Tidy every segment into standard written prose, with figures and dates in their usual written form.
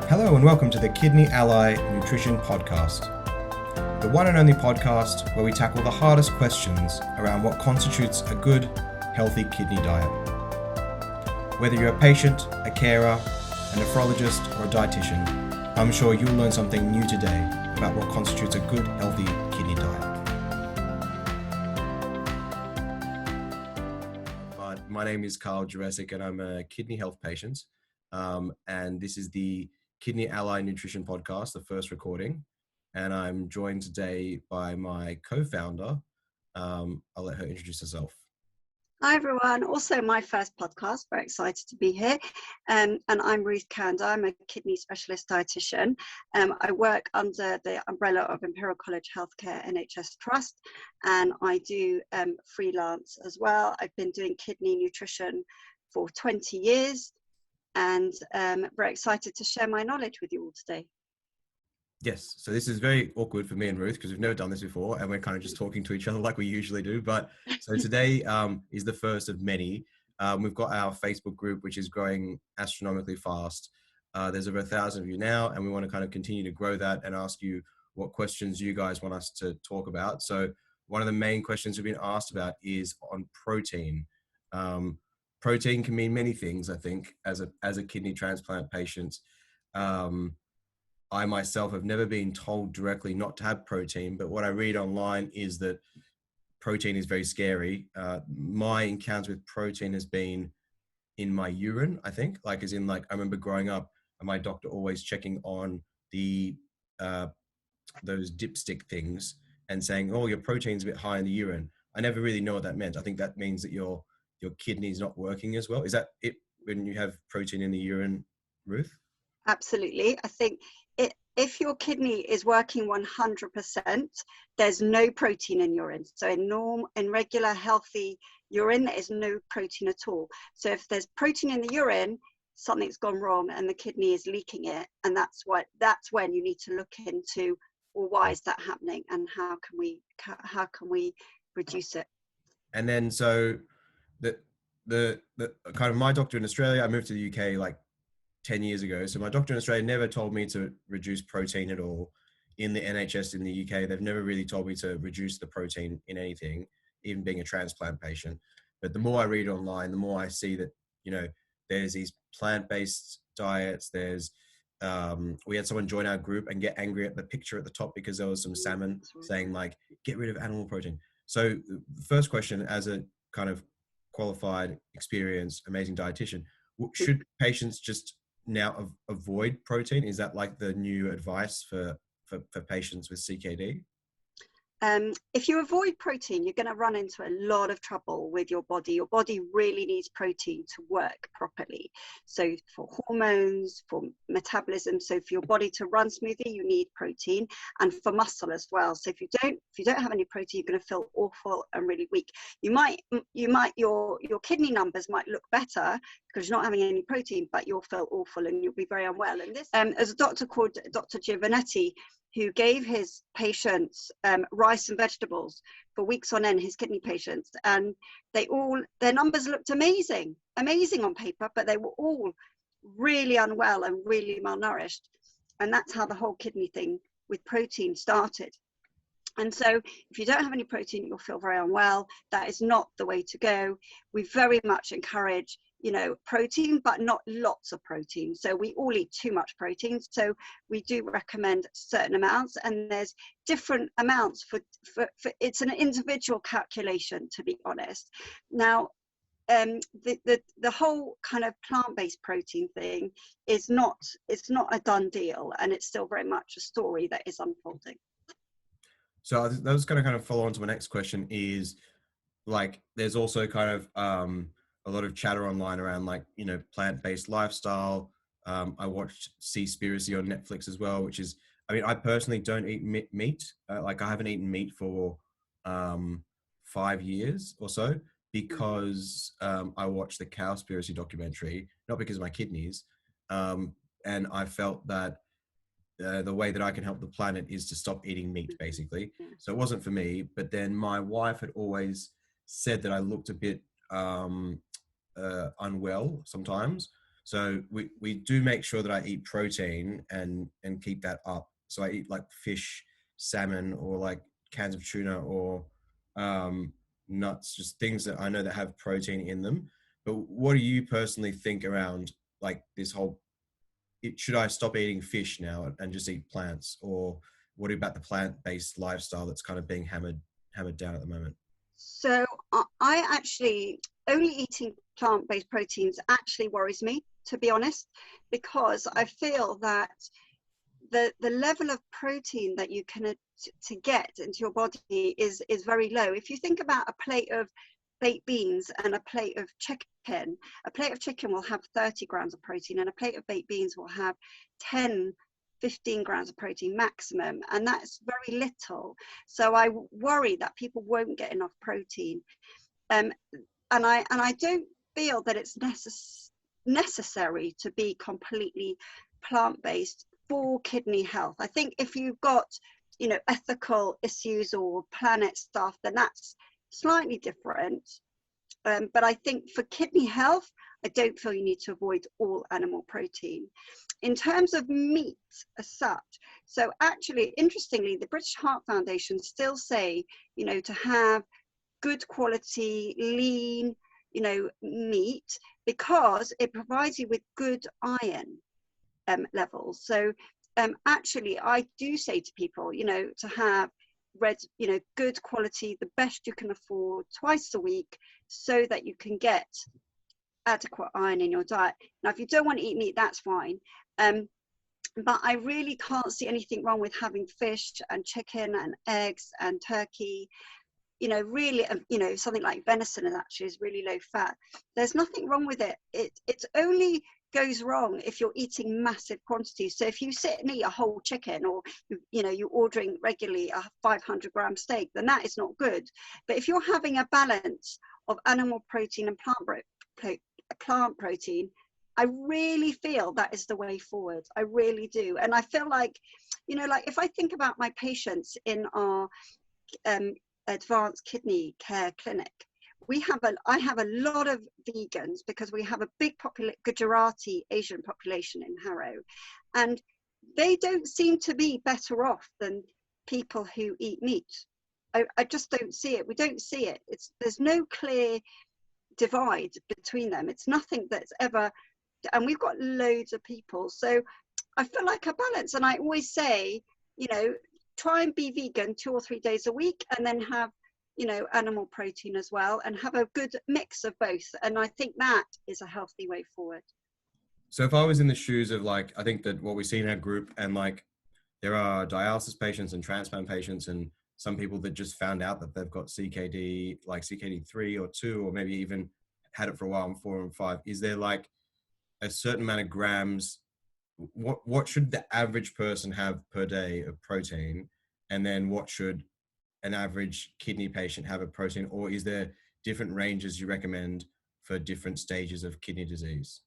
Hello and welcome to the Kidney Ally Nutrition Podcast, the one and only podcast where we tackle the hardest questions around what constitutes a good, healthy kidney diet. Whether you're a patient, a carer, a nephrologist, or a dietitian, I'm sure you'll learn something new today about what constitutes a good, healthy kidney diet. My name is Carl Juresic and I'm a kidney health patient. And this is the Kidney Ally Nutrition Podcast, the first recording. And I'm joined today by my co-founder. I'll let her introduce herself. Hi everyone, also my first podcast, very excited to be here. And I'm Ruth Kander, I'm a kidney specialist dietitian. I work under the umbrella of Imperial College Healthcare NHS Trust, and I do freelance as well. I've been doing kidney nutrition for 20 years and very excited to share my knowledge with you all today. Yes, so this is very awkward for me and Ruth because we've never done this before and we're kind of just talking to each other like we usually do. But so today is the first of many. We've got our Facebook group, which is growing astronomically fast. There's over 1,000 of you now, and we want to kind of continue to grow that and ask you what questions you guys want us to talk about. So one of the main questions we've been asked about is on protein. Protein can mean many things, I think, as a kidney transplant patient. I myself have never been told directly not to have protein, but what I read online is that protein is very scary. My encounter with protein has been in my urine, I think, like as in like, I remember growing up and my doctor always checking on the those dipstick things and saying, oh, your protein's a bit high in the urine. I never really know what that meant. I think that means that your kidney's not working as well. Is that it when you have protein in the urine, Ruth? Absolutely. I think if your kidney is working 100%, there's no protein in urine. So in regular healthy urine, there is no protein at all. So if there's protein in the urine, something's gone wrong and the kidney is leaking it. And that's when you need to look into, well, why is that happening and how can we reduce it? And then so the kind of my doctor in Australia, I moved to the UK like 10 years ago. So my doctor in Australia never told me to reduce protein at all. In the NHS in the UK, they've never really told me to reduce the protein in anything, even being a transplant patient. But the more I read online, the more I see that, you know, there's these plant-based diets. There's, we had someone join our group and get angry at the picture at the top because there was some salmon saying like, get rid of animal protein. So the first question, as a kind of qualified, experienced, amazing dietitian, should patients just now avoid protein? Is that like the new advice for patients with CKD? If you avoid protein, you're going to run into a lot of trouble with your body. Your body really needs protein to work properly. So for hormones, for metabolism, so for your body to run smoothly, you need protein, and for muscle as well. So if you don't have any protein, you're going to feel awful and really weak. Your kidney numbers might look better because you're not having any protein, but you'll feel awful and you'll be very unwell. And this, there's a doctor called Dr. Giovanetti, who gave his patients rice and vegetables for weeks on end, his kidney patients, and their numbers looked amazing on paper, but they were all really unwell and really malnourished. And that's how the whole kidney thing with protein started. And so if you don't have any protein, you'll feel very unwell. That is not the way to go. We very much encourage, protein, but not lots of protein. So we all eat too much protein. So we do recommend certain amounts, and there's different amounts for it's an individual calculation, to be honest. Now, the whole kind of plant-based protein thing it's not a done deal, and it's still very much a story that is unfolding. So that was going to kind of follow on to my next question is like, there's also kind of a lot of chatter online around like, plant-based lifestyle. I watched Seaspiracy on Netflix as well, which is, I personally don't eat meat. Like I haven't eaten meat for 5 years or so because I watched the Cowspiracy documentary, not because of my kidneys. And I felt that the way that I can help the planet is to stop eating meat, basically. So it wasn't for me. But then my wife had always said that I looked a bit unwell sometimes. So we do make sure that I eat protein and keep that up. So I eat like fish, salmon, or like cans of tuna, or nuts, just things that I know that have protein in them. But what do you personally think around like this whole, should I stop eating fish now and just eat plants? Or what about the plant-based lifestyle that's kind of being hammered down at the moment? So I actually, only eating plant-based proteins actually worries me, to be honest, because I feel that the level of protein that you can to get into your body is very low. If you think about a plate of baked beans and a plate of chicken, a plate of chicken will have 30 grams of protein, and a plate of baked beans will have 10, 15 grams of protein maximum, and that's very little. So I worry that people won't get enough protein, and I don't feel that it's necessary to be completely plant-based for kidney health. I think if you've got, ethical issues or planet stuff, then that's slightly different. But I think for kidney health, I don't feel you need to avoid all animal protein. In terms of meat as such, so actually, interestingly, the British Heart Foundation still say, to have good quality, lean, meat, because it provides you with good iron levels. So actually, I do say to people, to have good quality, the best you can afford twice a week, so that you can get adequate iron in your diet. Now, if you don't want to eat meat, that's fine. But I really can't see anything wrong with having fish and chicken and eggs and turkey. Really, something like venison is really low fat. There's nothing wrong with it. It's only goes wrong if you're eating massive quantities. So if you sit and eat a whole chicken, or you're ordering regularly a 500-gram steak, then that is not good. But if you're having a balance of animal protein and plant protein, I really feel that is the way forward. I really do. And I feel like, like if I think about my patients in our advanced kidney care clinic, I have a lot of vegans, because we have a big Gujarati Asian population in Harrow, and they don't seem to be better off than people who eat meat. I just don't see it. We don't see it. There's no clear divide between them. It's nothing that's ever, and we've got loads of people. So I feel like a balance, and I always say, try and be vegan 2 or 3 days a week, and then have animal protein as well, and have a good mix of both. And I think that is a healthy way forward. So if I was in the shoes of like, I think that what we see in our group, and like there are dialysis patients and transplant patients and some people that just found out that they've got CKD, like CKD 3 or 2, or maybe even had it for a while, and 4 and 5. Is there like a certain amount of grams? What should the average person have per day of protein? And then what should an average kidney patient have a protein? Or is there different ranges you recommend for different stages of kidney disease?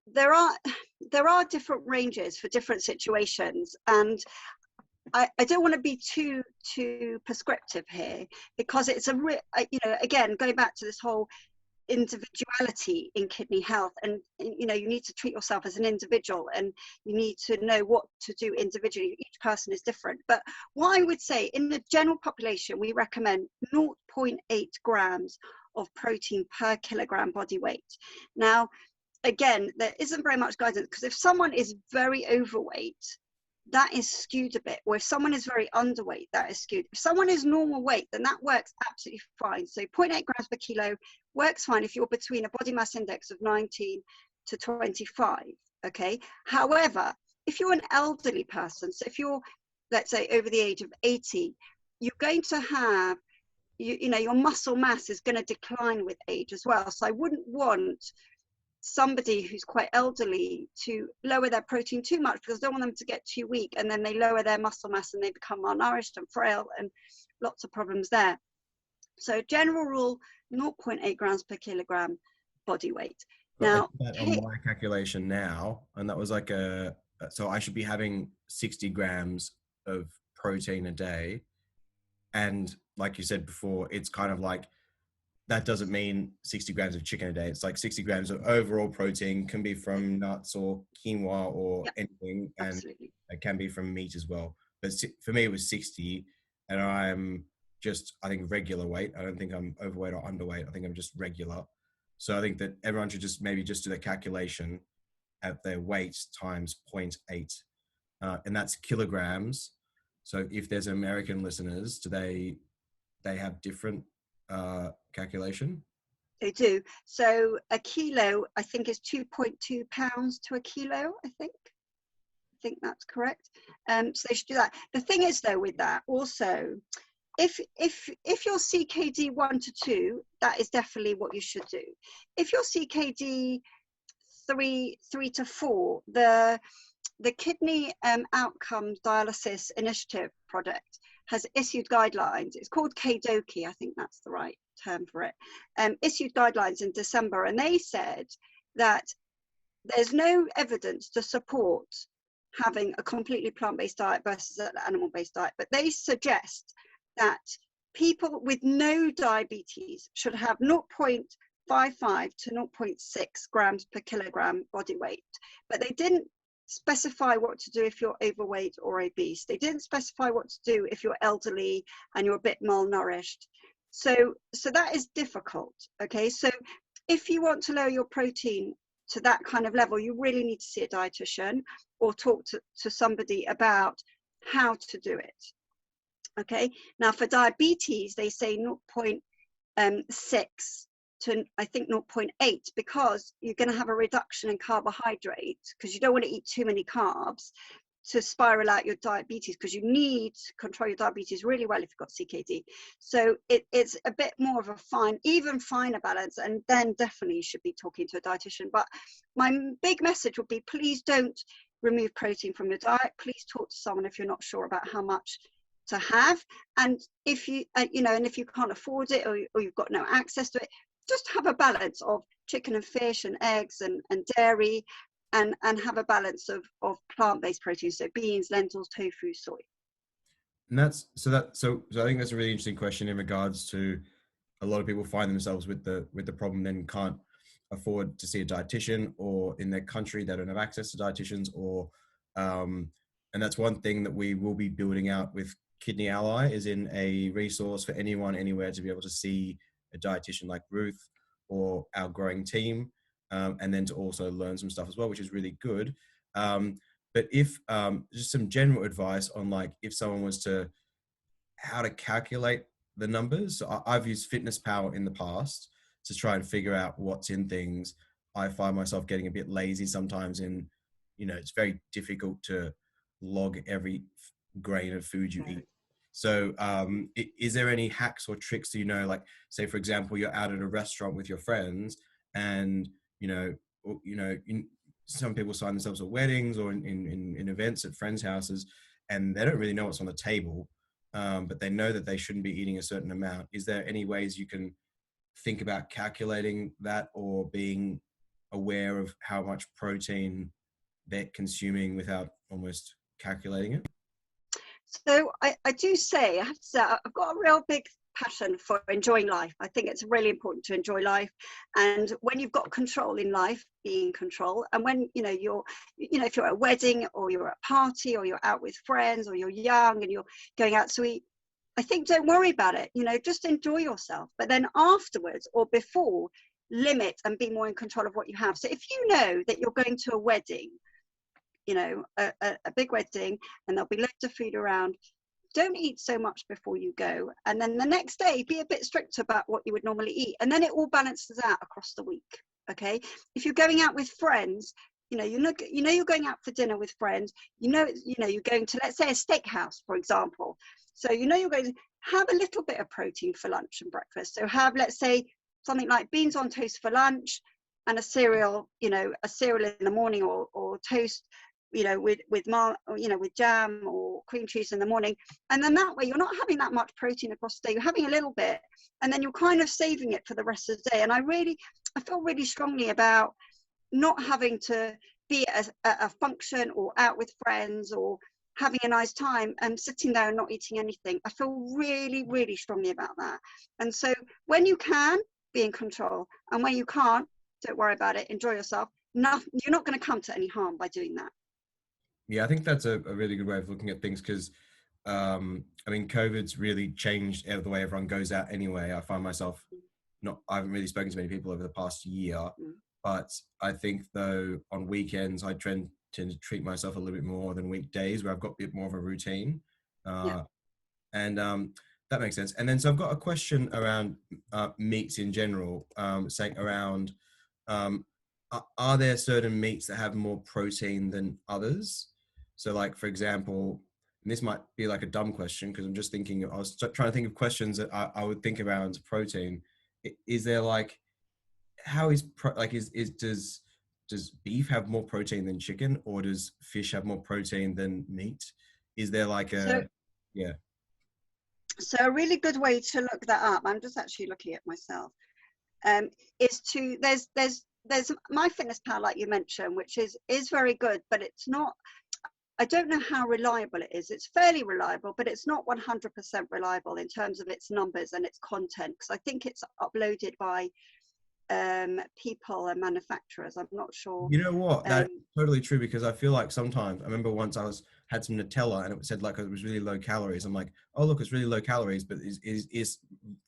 There are different ranges for different situations, and I don't want to be too prescriptive here, because it's again, going back to this whole individuality in kidney health, and you need to treat yourself as an individual, and you need to know what to do individually. Each person is different. But what I would say, in the general population, we recommend 0.8 grams of protein per kilogram body weight. Now, again, there isn't very much guidance, because if someone is very overweight, that is skewed a bit, or if someone is very underweight, that is skewed. If someone is normal weight, then that works absolutely fine. So 0.8 grams per kilo works fine if you're between a body mass index of 19 to 25. Okay. However, if you're an elderly person, so if you're, let's say, over the age of 80, you're going to have, your muscle mass is going to decline with age as well. So I wouldn't want somebody who's quite elderly to lower their protein too much, because I don't want them to get too weak, and then they lower their muscle mass and they become malnourished and frail, and lots of problems there. So general rule, 0.8 grams per kilogram body weight. Now, on my calculation now, and that was like so I should be having 60 grams of protein a day. And like you said before, it's kind of like that doesn't mean 60 grams of chicken a day. It's like 60 grams of overall protein, can be from nuts or quinoa or Yep, anything, and absolutely. it can be from meat as well. But for me, it was 60, and I'm just, I think, regular weight. I don't think I'm overweight or underweight. I think I'm just regular. So I think that everyone should just maybe just do the calculation at their weight times 0.8, and that's kilograms. So if there's American listeners, do they have different calculation? They do. So a kilo, I think, is 2.2 pounds to a kilo, I think. I think that's correct. So they should do that. The thing is, though, with that also, if you're CKD 1 to 2, that is definitely what you should do. If you're CKD 3 to 4, the Kidney Outcomes Dialysis Initiative project has issued guidelines. It's called KDOKI, I think that's the right term for it. Issued guidelines in December, and they said that there's no evidence to support having a completely plant-based diet versus an animal-based diet, but they suggest that people with no diabetes should have 0.55 to 0.6 grams per kilogram body weight, but they didn't specify what to do if you're overweight or obese. They didn't specify what to do if you're elderly and you're a bit malnourished. So that is difficult. Okay, so if you want to lower your protein to that kind of level, you really need to see a dietitian or talk to somebody about how to do it. Okay, now for diabetes, they say 0.6 to, I think, 0.8, because you're going to have a reduction in carbohydrate, because you don't want to eat too many carbs to spiral out your diabetes, because you need to control your diabetes really well if you've got CKD. So it's a bit more of a even finer balance, and then definitely you should be talking to a dietitian. But my big message would be, please don't remove protein from your diet. Please talk to someone if you're not sure about how much to have, and if you and if you can't afford it, or you've got no access to it, just have a balance of chicken and fish and eggs and dairy, and have a balance of plant-based proteins, so beans, lentils, tofu, soy. And that's so I think that's a really interesting question in regards to a lot of people find themselves with the problem, then can't afford to see a dietitian, or in their country they don't have access to dietitians, or and that's one thing that we will be building out with Kidney Ally, is in a resource for anyone anywhere to be able to see a dietitian like Ruth or our growing team, and then to also learn some stuff as well, which is really good. But if just some general advice on, like, if someone was to, how to calculate the numbers. So I've used Fitness Pal in the past to try and figure out what's in things. I find myself getting a bit lazy sometimes in, it's very difficult to log every grain of food you eat. So is there any hacks or tricks, like, say, for example, you're out at a restaurant with your friends, and, some people sign themselves at weddings or in events at friends' houses, and they don't really know what's on the table, but they know that they shouldn't be eating a certain amount. Is there any ways you can think about calculating that, or being aware of how much protein they're consuming without almost calculating it? So I do say, I have to say, I've got a real big passion for enjoying life. I think it's really important to enjoy life, and when you've got control in life, be in control. And when you're if you're at a wedding, or you're at a party, or you're out with friends, or you're young and you're going out to eat, I think don't worry about it, just enjoy yourself. But then afterwards or before, limit and be more in control of what you have. So if you know that you're going to a wedding, a big wedding, and there'll be loads of food around, don't eat so much before you go, and then the next day be a bit strict about what you would normally eat, and then it all balances out across the week. Okay, if you're going out with friends, you're going out for dinner with friends, you're going to, let's say, a steakhouse, for example, so you're going to have a little bit of protein for lunch and breakfast. So have, let's say, something like beans on toast for lunch, and a cereal in the morning, or toast with jam or cream cheese in the morning. And then that way you're not having that much protein across the day, you're having a little bit, and then you're kind of saving it for the rest of the day. And I feel really strongly about not having to be at a function or out with friends or having a nice time and sitting there and not eating anything. I feel really, really strongly about that. And so when you can, be in control. And when you can't, don't worry about it. Enjoy yourself. No, you're not going to come to any harm by doing that. Yeah, I think that's a really good way of looking at things because, I mean, COVID's really changed the way everyone goes out anyway. I find myself I haven't really spoken to many people over the past year, but I think though on weekends I tend to treat myself a little bit more than weekdays where I've got a bit more of a routine. Yeah. And that makes sense. And then, so I've got a question around meats in general, saying around, are there certain meats that have more protein than others? So like, for example, and this might be like a dumb question because I'm just thinking, I was trying to think of questions that I would think around protein. Is there like, how is, does beef have more protein than chicken, or does fish have more protein than meat? Is there like So, yeah. so a really good way to look that up, I'm just actually looking at myself, is to, there's MyFitnessPal, like you mentioned, which is very good, but it's not, I don't know how reliable it is. It's fairly reliable, but it's not 100% reliable in terms of its numbers and its content, because I think it's uploaded by people and manufacturers. I'm not sure. You know what? That's totally true, because I feel like sometimes, I remember once had some Nutella and it said like it was really low calories. I'm like, oh look, it's really low calories, but is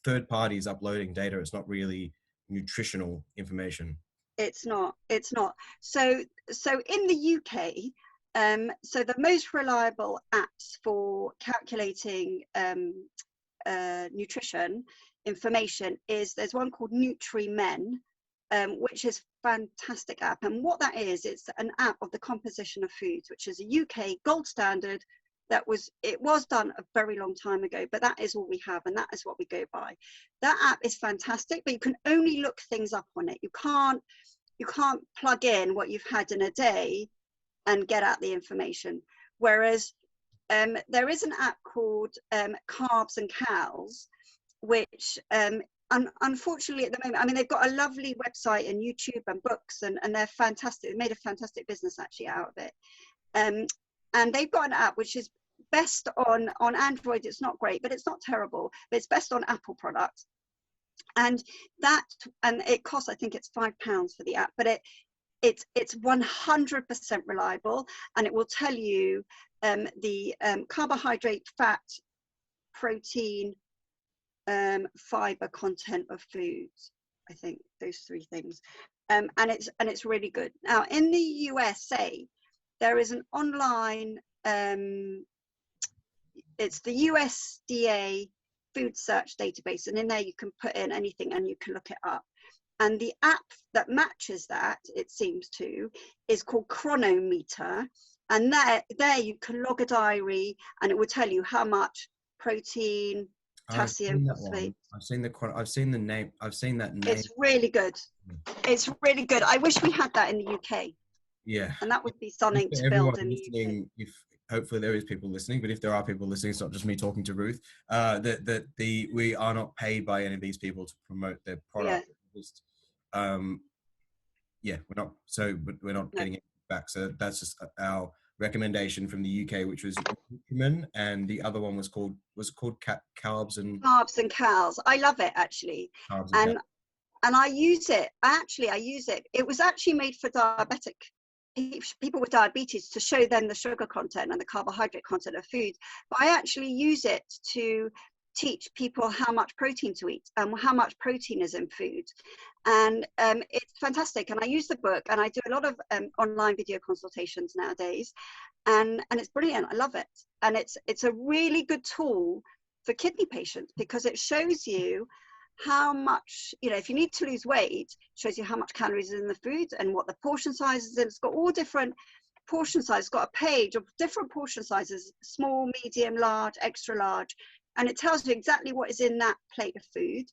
third parties uploading data? It's not really nutritional information. It's not. So in the UK, so the most reliable apps for calculating nutrition information there's one called NutriMen, which is fantastic app. And what that is, it's an app of the composition of foods, which is a UK gold standard. It was done a very long time ago, but that is all we have, and that is what we go by. That app is fantastic, but you can only look things up on it. You can't plug in what you've had in a day and get at the information. Whereas there is an app called Carbs and Cows, which unfortunately at the moment, I mean, they've got a lovely website and YouTube and books, and they're fantastic. They made a fantastic business actually out of it. And they've got an app which is best on Android. It's not great, but it's not terrible, but it's best on Apple products. And it costs, I think it's £5 for the app, but it's 100% reliable, and it will tell you the carbohydrate, fat, protein, fiber content of foods. I think those three things, and it's really good. Now in the USA, there is an online, it's the USDA food search database, and in there you can put in anything and you can look it up. And the app that matches that, it seems to, is called Chronometer. And there you can log a diary, and it will tell you how much protein, potassium, phosphate. I've seen the name. I've seen that name. It's really good. It's really good. I wish we had that in the UK. Yeah. And that would be something to build in the UK. If hopefully there is people listening, but if there are people listening, it's not just me talking to Ruth. We are not paid by any of these people to promote their product. Yeah. Just, we're not getting it back. So that's just our recommendation from the UK, which was human, and the other one was called Carbs and Cows. I love it actually, and I use it. I use it. It was actually made for diabetic people with diabetes, to show them the sugar content and the carbohydrate content of food. But I actually use it to teach people how much protein to eat and how much protein is in food. And it's fantastic. And I use the book, and I do a lot of online video consultations nowadays, and it's brilliant. I love it. And it's a really good tool for kidney patients, because it shows you how much, if you need to lose weight, it shows you how much calories is in the food and what the portion size is. It's got all different portion sizes. It's got a page of different portion sizes: small, medium, large, extra large. And it tells you exactly what is in that plate of food.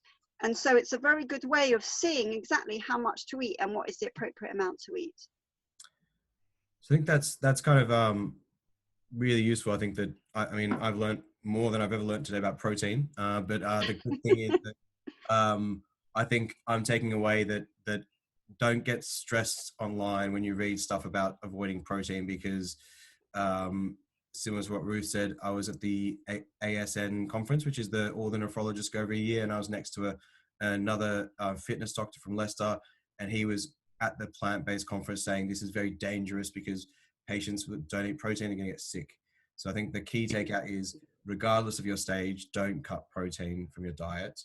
And so it's a very good way of seeing exactly how much to eat and what is the appropriate amount to eat. So I think that's kind of really useful. I think that, I mean, I've learned more than I've ever learned today about protein. But the good thing is that I think I'm taking away that don't get stressed online when you read stuff about avoiding protein, because similar to what Ruth said, I was at the ASN conference, which is all the nephrologists go every year, and I was next to another fitness doctor from Leicester, and he was at the plant-based conference saying this is very dangerous because patients who don't eat protein are going to get sick. So I think the key takeout is, regardless of your stage, don't cut protein from your diet.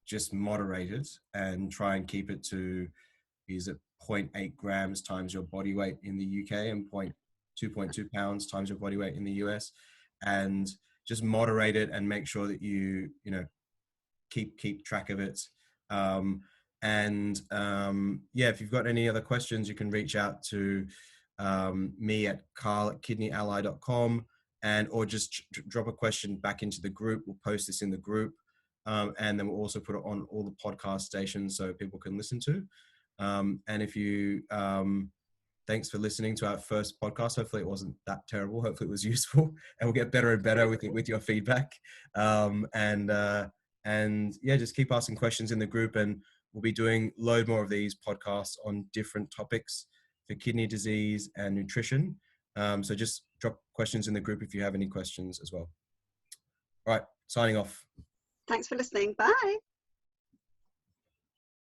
Just moderate it and try and keep it to, is it 0.8 grams times your body weight in the UK and 2.2 pounds times your body weight in the US, and just moderate it and make sure that you keep track of it. Yeah, if you've got any other questions, you can reach out to me at carl@kidneyally.com, and or just drop a question back into the group. We'll post this in the group, and then we'll also put it on all the podcast stations so people can listen to. And if you thanks for listening to our first podcast. Hopefully it wasn't that terrible. Hopefully it was useful, and we'll get better and better with your feedback. And yeah, just keep asking questions in the group, and we'll be doing load more of these podcasts on different topics for kidney disease and nutrition. So just drop questions in the group if you have any questions as well. All right, signing off. Thanks for listening. Bye.